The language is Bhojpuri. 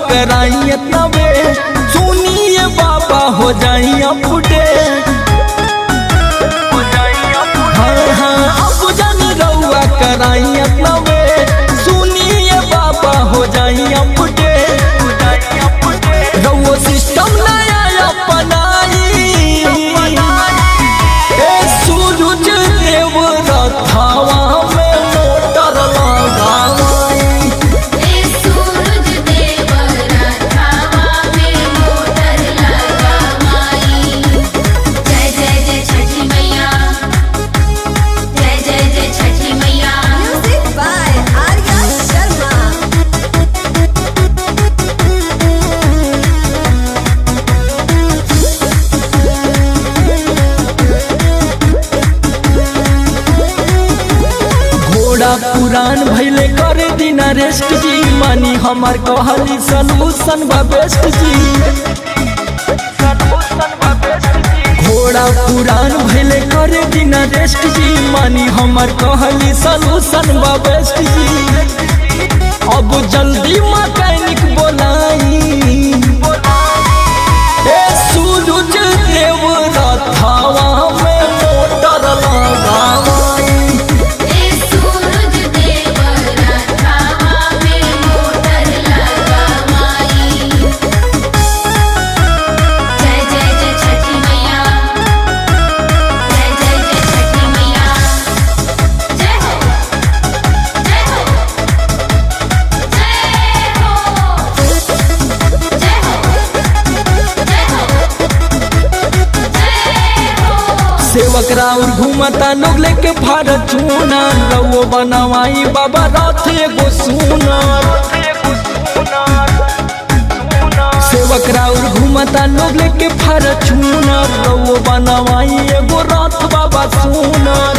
कराई इतना वे, सुनिए बाबा हो जाई अपडेट। अब जानी रउआ कराई इतना वे, सुनिए बाबा हो जाई अपडेट। रउआ सिस्टम नया अपनाई, सूरज देव रथावा में मोटर लगाई। सूरज देव रथावा में मोटर लगाई। जय जय जय छठी मैया, जय जय जय छठी मैया। Music by Arya Sharma. घोड़ा पुरान भैले करे दिन रेस्ट जी, मानी हमार कहली सलूशन बा बेस्ट जी। घोड़ा पुरान भैले करे दिन रेस्ट जी, मानी हमार कहली सलूशन बा बेस्ट जी। अब जल्दी मैकेनिक बोलाई, सूरज देव रथावा में मोटर लगाई। सूरज देव रथावा में मोटर लगाई। जय जय जय छठी मैया, जय जय जय छठी मैया। जय हो, जय हो, जय हो, जय हो, जय हो, जय हो। सेवक राउर घूमता लोग लेके फारचूना, रउओ बनवाई बाबा रथ एगो सुनार। सेवक राउर घूमता लोग लेके फारचूना, रउओ बनवाई एगो रथ बाबा सुनार।